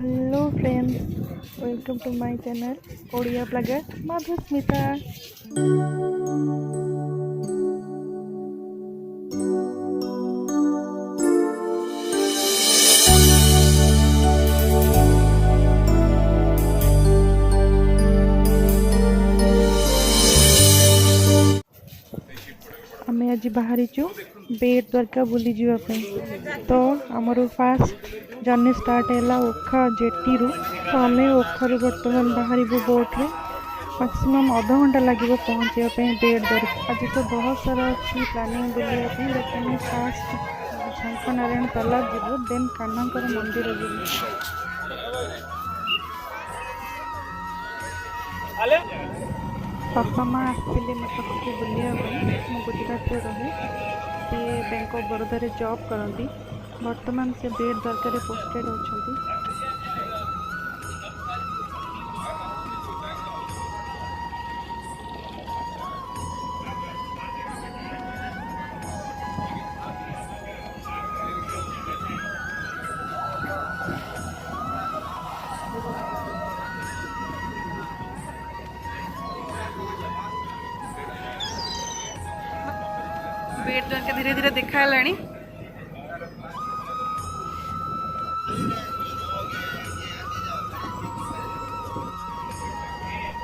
Hello friends, welcome to my channel Odia blogger Madhusmita. आम आज बाहरी बेट द्वारका बुली जावाई। तो आमर फास्ट जर्नी स्टार्ट है ओखा जेटी रू। तो आम ओखारू बर्तमान बाहर बोट्रे मैक्सिमम आधा घंटा लगे पहुँचापी बेट द्वारका। आज तो बहुत सारा अच्छी प्लानिंग बुलायापी, लेकिन फास्ट शंख नारायण तालाब जीवु, देन कान्हांकर मंदिर जीवु। बापा माँ आसते मो पाखक बुलायापी। मु गुजरात रहे, सी बैंक ऑफ बड़ौदा जॉब करती। बर्तमान से बेट द्वारका पोस्टेड अच्छा। बेट द्वारका धीरे धीरे देखा है।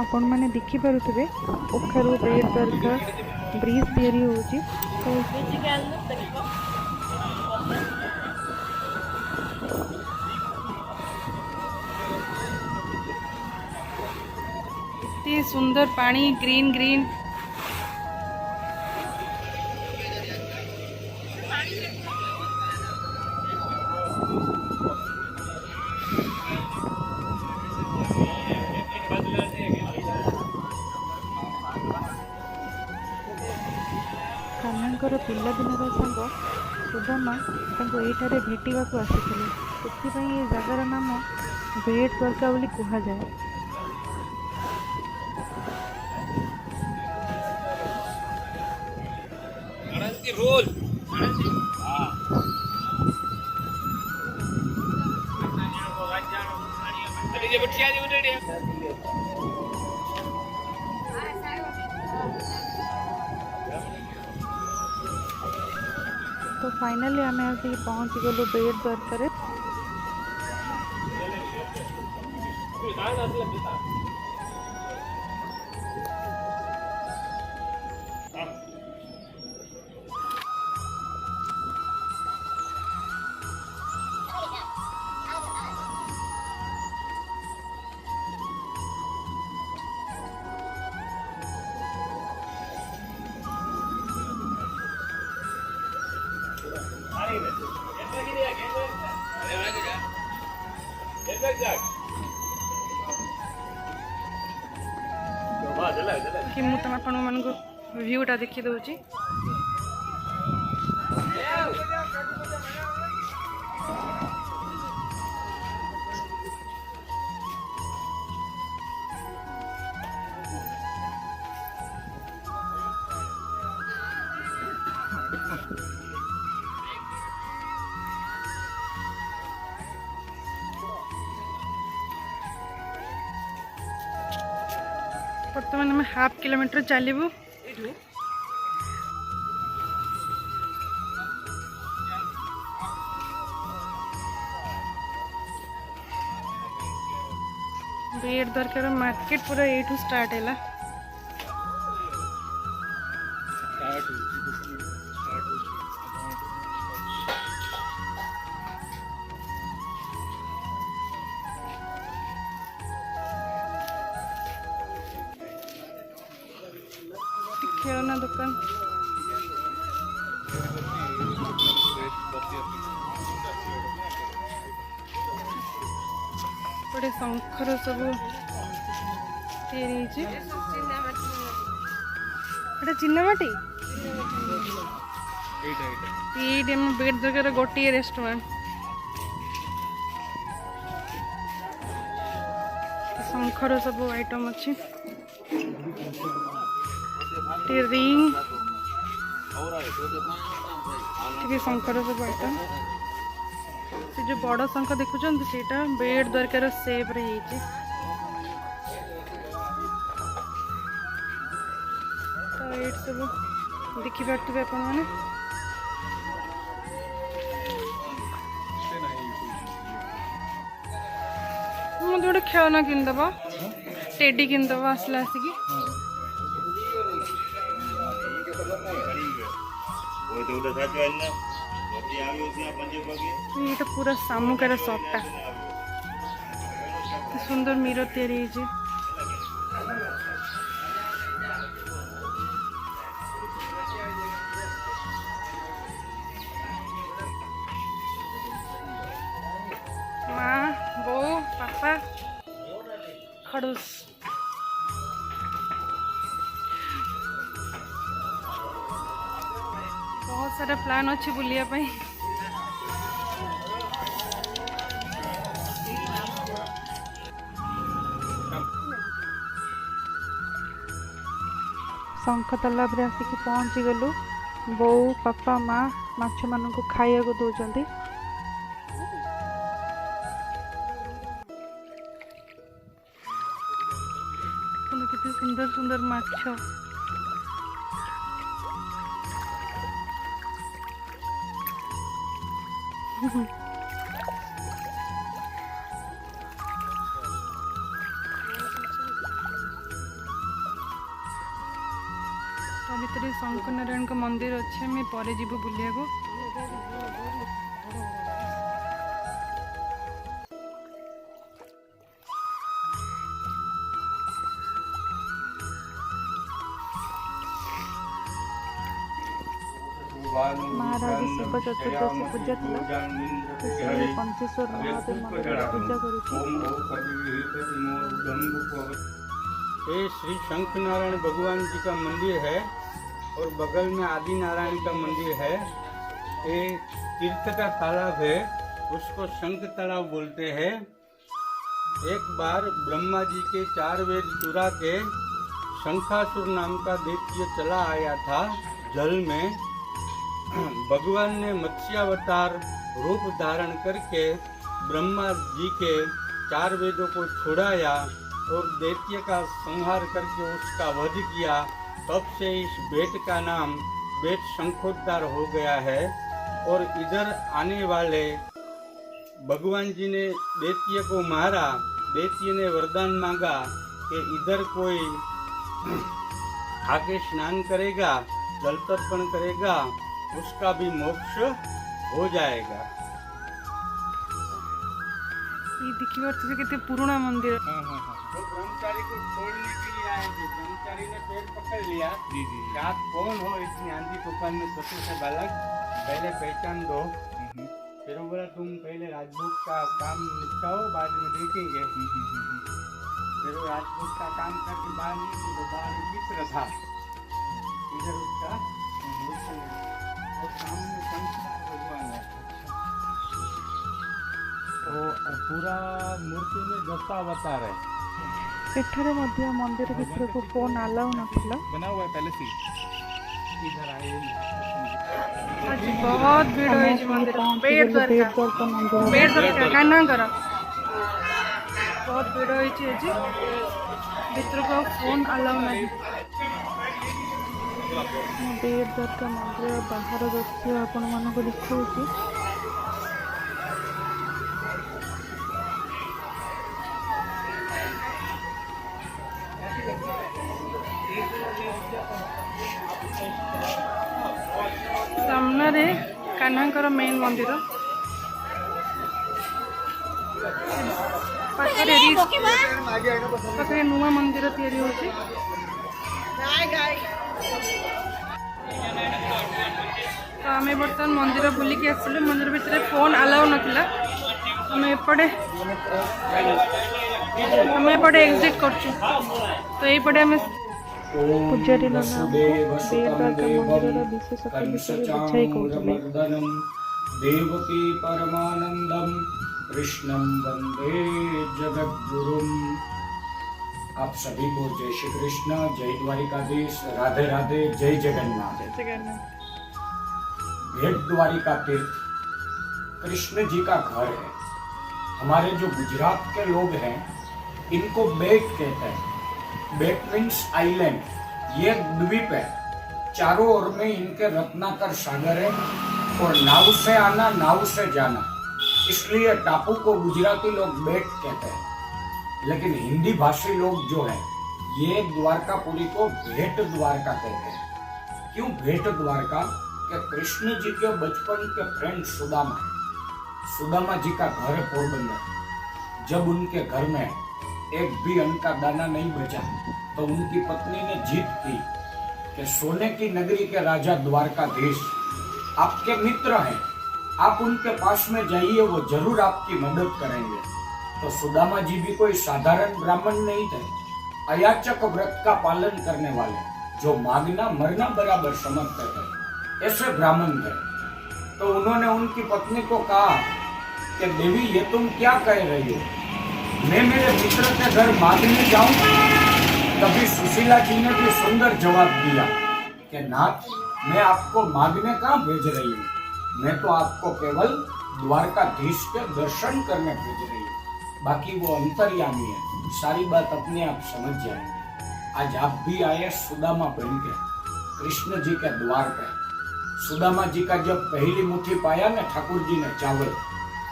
आपण मैंने देखिपे ओखारू बेट द्वारका ब्रिज तैयारी होची। इतनी सुंदर पानी, ग्रीन ग्रीन। कान्हांकर पिलादिनर सांग सुदामा ये भेटा आसी। ये जगार नाम बेट द्वारका बोली कहुए। तो फाइनली आम आसिक पहुँच गलु बेट द्वारका। कि मुझे आपण मान व्यूटा देखी दूची। बर्तमान आम हाफ किलोमीटर चलू। बेट द्वारकार मार्केट पूरा यू स्टार्ट है। खेलना दुकान बड़े शंखर सब चिन्हमाटी। ये बेट द्वारकार गोटे रेस्टोरेंट। शंखर सब आइटम अच्छी। रिंग शंकर सब आइटम। से जो बड़ शंख देखुं सेटा बेट द्वारकार सेप रे ହେଇଛି। तो ये सब देखिपे आपण मैंने मुझे गोटे खेलना किनदब टेडी किनदब आसला आसिकी ये पूरा सामुकार सपटा सुंदर मिरर तैयारी है। माँ बो पापा खड़ूस बहुत सारा प्लान अच्छे बुलिया पाई। शंख तालाब रे आसिक पहुँची गलु। बो पापा माँ माछ मान को खाया को दौरान कितने सुंदर सुंदर माछ। भितर शंख नारायण का मंदिर अच्छे मैं पर जीव बुलिया को। महाराज शिव चतुर्दशी पूजा था पंचेश्वर महादेव मंदिर पूजा ये श्री शंख नारायण भगवान जी का मंदिर है और बगल में आदि नारायण का मंदिर है। ये तीर्थ का तालाब है, उसको शंख तालाब बोलते हैं। एक बार ब्रह्मा जी के 4 वेद चुरा के शंखासुर नाम का दैत्य चला आया था जल में। भगवान ने मत्स्यावतार रूप धारण करके ब्रह्मा जी के 4 वेदों को छुड़ाया और दैत्य का संहार करके उसका वध किया। तब से इस बेट का नाम बेट शंखोद्धार हो गया है। और इधर आने वाले भगवान जी ने दैत्य को मारा। दैत्य ने वरदान मांगा कि इधर कोई आके स्नान करेगा, जल तर्पण करेगा, उसका भी मोक्ष हो जाएगा। ये देखिए तुझे कितने पुराना मंदिर। तो ब्रह्मचारी को छोड़ने के लिए आए थे। ब्रह्मचारी ने पेड़ पकड़ लिया। आप कौन हो इतनी आंधी तूफान में छोटे से बालक, पहले पहचान दो। फिर वो बोला तुम पहले राजभोग का काम निपटाओ, बाद में देखेंगे। फिर वो राजभोग का काम करके बाहर निकली तो बाहर मिश्र था, इधर उसका और सामने शंकर भगवान है। तो पूरा मूर्ति में 10 अवतार है। एठारे मध्य मंदिर भीतर को फोन अलाउ नथिला, बना हुआ है पहले से। इधर आए आज बहुत भीड़ है इस मंदिर में। बेट द्वारका काना करा बहुत भीड़ है जी। भीतर को फोन अलाउ नहीं। बेट द्वारका मंदिर बाहर दृश्य आपण मान को दिखाऊँ। सामने कान्हांकर मेन मंदिर पाखे नुआ मंदिर तैयारी होची। तो आम बर्तमान मंदिर बुलिकी आसलु। मंदिर भितर फोन अलाउ नथिला। आम एपटे एग्जिट करछु। तो यपटे आम पूजारी नाना बेट द्वारका मंदिर विशेषता विषय बुझाई कहते। देवकी परमानंदम कृष्णम वंदे जगद्गुरुम। आप सभी को जय श्री कृष्ण, जय द्वारिकाधीश, राधे राधे, जय जगन्नाथ। भेट द्वारिका तीर्थ कृष्ण जी का घर है। हमारे जो गुजरात के लोग हैं इनको बेट कहते हैं। बेट मीन्स आइलैंड। ये द्वीप है, चारों ओर में इनके रत्नाकर सागर है और नाव से आना नाव से जाना, इसलिए टापू को गुजराती लोग बेट कहते हैं। लेकिन हिंदी भाषी लोग जो हैं ये द्वारकापुरी को भेट द्वारका कहते हैं। क्यों भेट द्वारका? कि कृष्ण जी के बचपन के फ्रेंड सुदामा जी का घर है पोरबंदर। जब उनके घर में एक भी अन्न का दाना नहीं बचा तो उनकी पत्नी ने जीत की कि सोने की नगरी के राजा द्वारकाधीश आपके मित्र हैं, आप उनके पास में जाइए, वो जरूर आपकी मदद करेंगे। तो सुदामा जी भी कोई साधारण ब्राह्मण नहीं थे, अयाचक व्रत का पालन करने वाले, जो मांगना मरना बराबर समझते थे, ऐसे ब्राह्मण थे। तो उन्होंने उनकी पत्नी को कहा कि देवी ये तुम क्या कह रही हो, मैं मेरे मित्र के घर मांगने जाऊं? तभी सुशीला जी ने भी सुंदर जवाब दिया कि नाथ, मैं आपको मांगने कहाँ भेज रही हूँ, मैं तो आपको केवल द्वारकाधीश के दर्शन करने भेज रही हूँ। बाकी वो अंतर्यामी है, सारी बात अपने आप समझ जाएंगे। आज आप भी आए सुदामा बन के कृष्ण जी के द्वार पे। सुदामा जी का जब पहली मुट्ठी पाया ना ठाकुर जी ने चावल,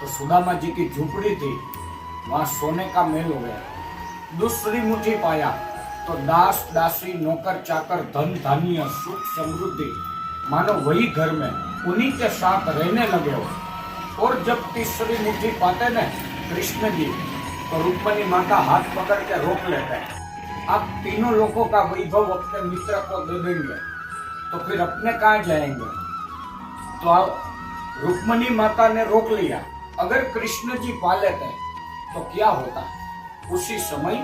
तो सुदामा जी की झोपड़ी थी, वहां सोने का मेल हो गया। दूसरी मुट्ठी पाया तो दास दासी नौकर चाकर धन धान्य सुख समृद्धि मानो वही घर में उन्हीं के साथ रहने लगे हो। और जब तीसरी मुट्ठी पाते न कृष्ण जी तो रुक्मणी माता हाथ पकड़ के रोक लेते हैं, आप तीनों लोगों का वैभव अपने मित्र को दे देंगे तो फिर अपने कहाँ जाएंगे। तो रुक्मणी माता ने रोक लिया, अगर कृष्ण जी पा लेते तो क्या होता। उसी समय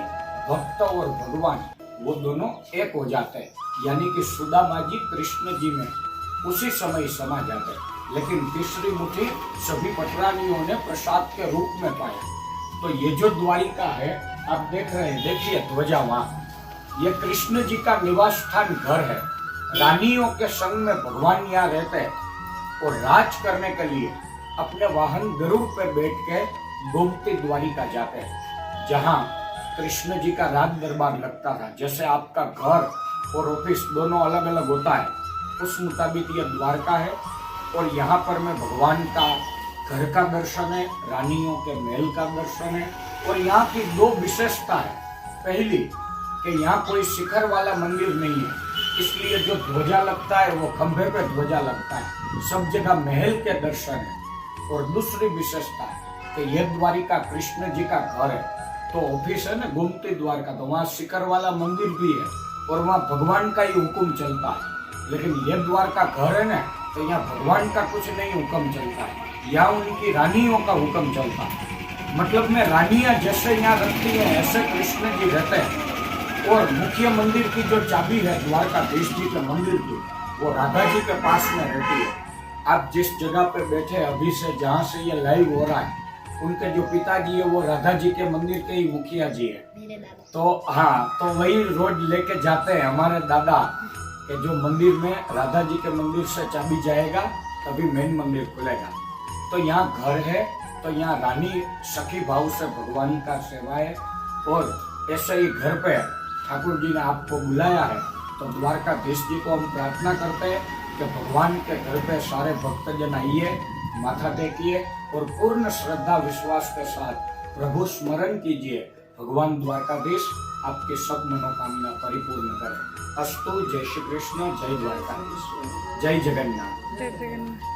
भक्त और भगवान वो दोनों एक हो जाते, यानी कि सुदामा जी कृष्ण जी में उसी समय समा जाते। लेकिन तीसरी मुट्ठी सभी पटरानियों ने प्रसाद के रूप में पाया। तो ये जो द्वारिका है आप देख रहे हैं, देखिए ध्वजा वहां, ये कृष्ण जी का निवास स्थान घर है। रानियों के संग में भगवान यहाँ रहते हैं और राज करने के लिए अपने वाहन गरुड़ पे बैठ के गोमती द्वारिका जाते हैं, जहाँ कृष्ण जी का राज दरबार लगता था। जैसे आपका घर और ऑफिस दोनों अलग अलग होता है, उस मुताबिक ये द्वारका है। और यहाँ पर में भगवान का घर का दर्शन है, रानियों के महल का दर्शन है। और यहाँ की दो विशेषता है। पहली कि यहाँ कोई शिखर वाला मंदिर नहीं है, इसलिए जो ध्वजा लगता है वो खंभे पे ध्वजा लगता है, सब जगह महल के दर्शन है। और दूसरी विशेषता है कि यह द्वारिका कृष्ण जी का घर है। तो ऑफिस है ना गोमती द्वारका, तो वहाँ शिखर वाला मंदिर भी है और वहाँ भगवान का ही हुक्म चलता है। लेकिन यह द्वारका घर है ना, तो यहाँ भगवान का कुछ नहीं हुक्म चलता है, यहाँ उनकी रानियों का हुक्म चलता है। मतलब में रानियां जैसे यहाँ रहती है ऐसे कृष्ण जी रहते हैं। और मुख्य मंदिर की जो चाबी है द्वारकाधीश जी के मंदिर की, वो राधा जी के पास में रहती है। आप जिस जगह पे बैठे अभी से, जहाँ से ये लाइव हो रहा है, उनके जो पिताजी है वो राधा जी के मंदिर के ही मुखिया जी है। तो हाँ, तो वही रोज लेके जाते हैं हमारे दादा के जो मंदिर में, राधा जी के मंदिर से चाबी जाएगा तभी मेन मंदिर खुलेगा। तो यहाँ घर है, तो यहाँ रानी सखी भाव से भगवान का सेवा है। और ऐसे ही घर पे ठाकुर जी ने आपको बुलाया है, तो द्वारकाधीश जी को हम प्रार्थना करते हैं कि भगवान के घर पे सारे भक्तजन आइए, माथा टेकिए और पूर्ण श्रद्धा विश्वास के साथ प्रभु स्मरण कीजिए। भगवान द्वारकाधीश आपके सब मनोकामना परिपूर्ण करें। अस्तु। जय श्री कृष्ण, जय द्वारकाधीश, जय जगन्नाथ। जय जगन्नाथ।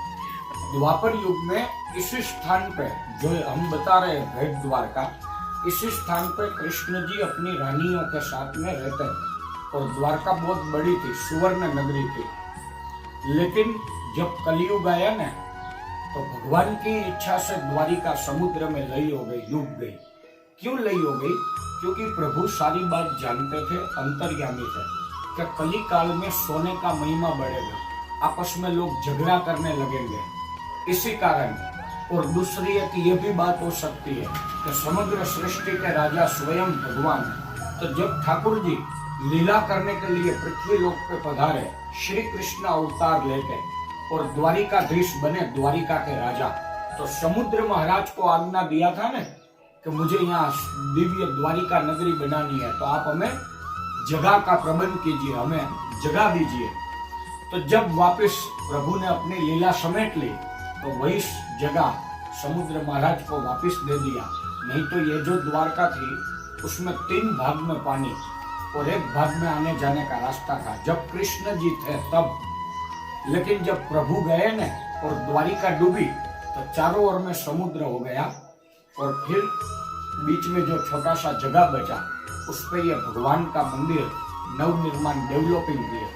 द्वापर युग में इसी स्थान पे जो हम बता रहे हैं भेट द्वारका, इसी स्थान पे कृष्ण जी अपनी रानियों के साथ में रहते थे। और द्वारका बहुत बड़ी थी, सुवर्ण नगरी थी। लेकिन जब कलयुग आया ना, तो भगवान की इच्छा से द्वारिका समुद्र में लई हो गई, डूब गई। क्यों लई हो गई? क्योंकि प्रभु सारी बात जानते थे, अंतर्यामी थे कि कली काल में सोने का महिमा बढ़ेगा, आपस में लोग झगड़ा करने लगेंगे, इसी कारण। और दूसरी एक ये भी बात हो सकती है कि समग्र सृष्टि के राजा स्वयं भगवान है। तो जब ठाकुर जी लीला करने के लिए पृथ्वी लोक पे पधारे, श्री कृष्ण अवतार लेके और द्वारिकाधीश बने, द्वारिका के राजा, तो समुद्र महाराज को आज्ञा दिया था ना कि मुझे यहाँ दिव्य द्वारिका नगरी बनानी है, तो आप हमें जगह का प्रबंध कीजिए, हमें जगह दीजिए। तो जब वापस प्रभु ने अपनी लीला समेट ली तो वही जगह समुद्र महाराज को वापस दे दिया। नहीं तो ये जो द्वारका थी उसमें 3 भाग में पानी और 1 भाग में आने जाने का रास्ता था जब कृष्ण जी थे तब। लेकिन जब प्रभु गए न और द्वारिका डूबी तो चारों ओर में समुद्र हो गया और फिर बीच में जो छोटा सा जगह बचा उस पे ये भगवान का मंदिर नवनिर्माण डेवलपिंग किया।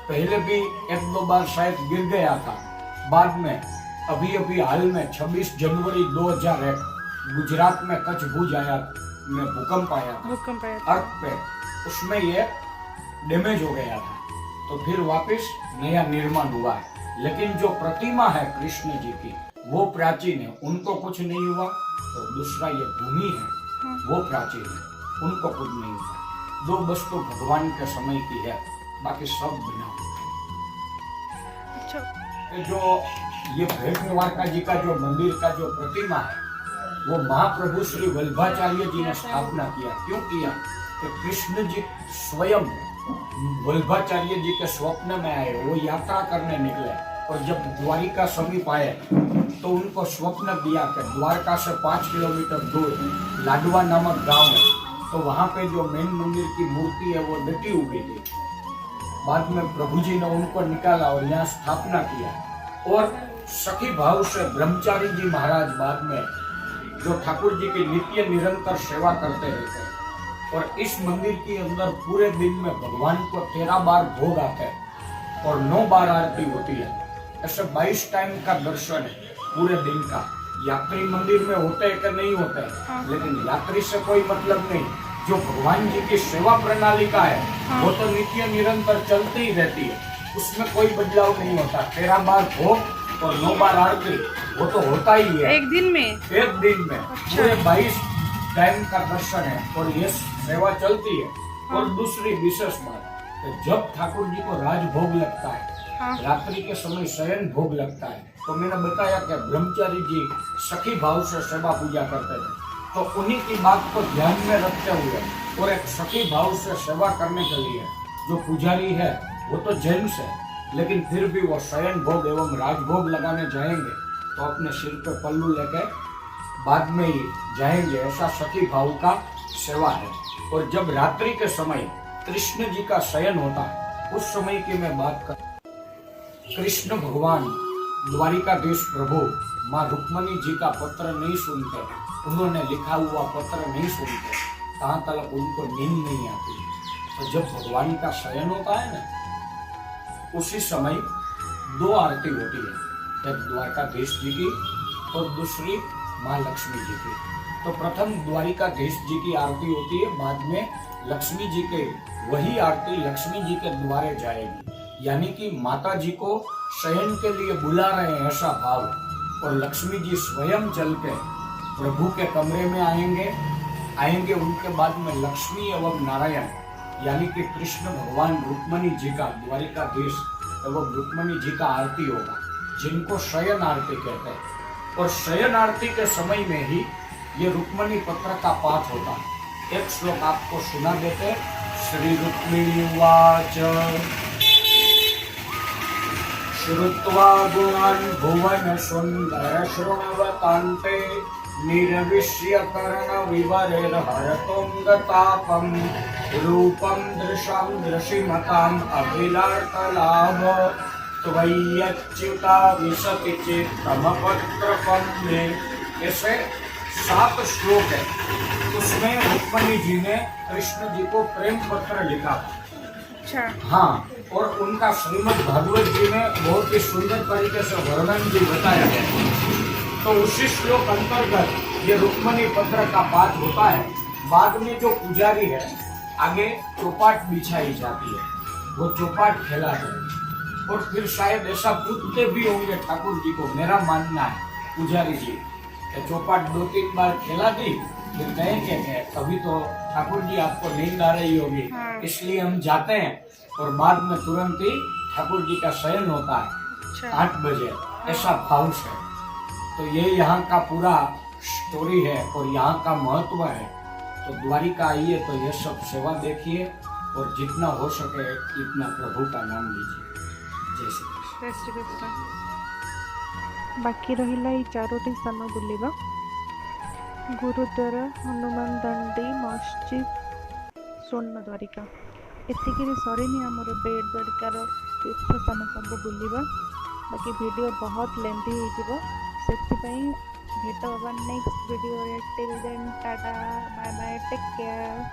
पहले भी 1-2 बार शायद गिर गया था, बाद में अभी हाल में 26 जनवरी 2001 गुजरात में कच्छ भुज आया में भूकंप आया था अर्थ पे, उसमें ये डैमेज हो गया था तो फिर वापस नया निर्माण हुआ है। लेकिन जो प्रतिमा है कृष्ण जी की वो प्राचीन है, उनको कुछ नहीं हुआ। और दूसरा ये भूमि है वो प्राचीन है, उनको कुछ नहीं हुआ। 2 वस्तु भगवान के समय की है, बाकी सब बना हुआ है। जो ये भेट द्वारका जी का जो मंदिर का जो प्रतिमा है वो महाप्रभु श्री वल्लभाचार्य जी ने स्थापना किया। क्यों किया कि कृष्ण जी स्वयं वल्लभाचार्य जी के स्वप्न में आए, वो यात्रा करने निकले और जब द्वारिका समीप आए तो उनको स्वप्न दिया कि द्वारका से 5 किलोमीटर दूर लाडवा नामक गांव है, तो वहां पे जो मेन मंदिर की मूर्ति है वो डटी हुई थी। बाद में प्रभु जी ने उनको निकाला और यहाँ स्थापना किया। और सखी भाव से ब्रह्मचारी जी महाराज बाद में जो ठाकुर जी की नित्य निरंतर सेवा करते रहते हैं और इस मंदिर के अंदर पूरे दिन में भगवान को 13 बार भोग आते हैं और 9 बार आरती होती है। ऐसे 22 टाइम का दर्शन है पूरे दिन का। यात्री मंदिर में होते हैं कि नहीं होते हैं, लेकिन यात्री से कोई मतलब नहीं। जो भगवान जी की सेवा प्रणाली का है वो तो नित्य निरंतर चलती ही रहती है, उसमें कोई बदलाव नहीं होता। 13 बार भोग और 9 बार आरती वो तो होता ही है एक दिन में। अच्छा। पूरे 22 टाइम का दर्शन है और ये सेवा चलती है। और दूसरी विशेष बात, जब ठाकुर जी को राजभोग लगता है, रात्रि के समय शयन भोग लगता है, तो मैंने बताया कि ब्रह्मचारी जी सखी भाव से सेवा पूजा करते थे, तो उन्हीं की बात को ध्यान में रखते हुए और एक सखी भाव से सेवा करने के लिए जो पुजारी है वो तो जेंट्स है, लेकिन फिर भी वो शयन भोग एवं राजभोग लगाने जाएंगे तो अपने सिर पे पल्लू लेके बाद में ही जाएंगे। ऐसा सखी भाव का सेवा है। और जब रात्रि के समय कृष्ण जी का शयन होता है उस समय की मैं बात कर, कृष्ण भगवान द्वारिकाधीश प्रभु माँ रुक्मणी जी का पत्र नहीं सुनते, उन्होंने लिखा हुआ पत्र नहीं सुनते, कहाँ तक उनको नींद नहीं आती। तो जब भगवान का शयन होता है ना उसी समय 2 आरती होती है, एक द्वारकाधीश जी की और दूसरी माँ लक्ष्मी जी की। तो प्रथम द्वारिकाधीश जी की आरती होती है, बाद में लक्ष्मी जी के वही आरती लक्ष्मी जी के द्वारे जाएगी। यानी कि माता जी को शयन के लिए बुला रहे हैं ऐसा भाव, और लक्ष्मी जी स्वयं चल के प्रभु के कमरे में आएंगे। उनके बाद में लक्ष्मी एवं नारायण यानी कि कृष्ण भगवान रुक्मणी जी का द्वारिकाधीश एवं रुक्मणी जी का आरती होगा, जिनको शयन आरती कहते हैं। और शयन आरती के समय में ही ये रुक्मणी पत्र का पाठ होता है। एक श्लोक आपको सुना देते। श्री रुक्मिणी वाच श्रुत्वा गुणान् भुवन सुंदर शृण्वतान्ते निर्विश्य कर्ण विवरेर हरतुंगतापं रूपं दृशां दृशिमताम् अभिलाषलाभ त्वय्यच्युता विशति चित्तमपत्रपं मे। ऐसे 7 श्लोक है, उसमें रुक्मणी जी ने कृष्ण जी को प्रेम पत्र लिखा। अच्छा। हाँ, और उनका श्रीमद् भागवत जी में बहुत ही सुंदर तरीके से वर्णन भी बताया है। तो उसी श्लोक अंतर्गत ये रुक्मणी पत्र का पाठ होता है। बाद में जो पुजारी है आगे चौपाट बिछाई जाती है, वो चौपाट खेलाते हैं और फिर शायद ऐसा पूछते भी होंगे ठाकुर जी को। मेरा मानना है पुजारी जी चौपाट 2-3 बार खेला दी, फिर कहेंगे अभी तो ठाकुर जी आपको नींद आ रही होगी, इसलिए हम जाते हैं। और बाद में तुरंत ही ठाकुर जी का शयन होता है 8 बजे, ऐसा भाव से। तो ये यहाँ का पूरा स्टोरी है और यहाँ का महत्व है। तो द्वारिका आइए तो ये सब सेवा देखिए और जितना हो सके इतना प्रभु का नाम लीजिए। जय श्री कृष्ण। बाकी रहिला ये चारोटी स्थान बुलिबा गुरुद्वारा, हनुमान दांडी, मस्जिद, स्वर्ण द्वारिका एतिकी सरीनी आमर बेट द्वारिकार तीर्थ स्थान सब बुलिबा। बाकी वीडियो बहुत लेंथी हो भेट next video. Till then tata bye bye take care.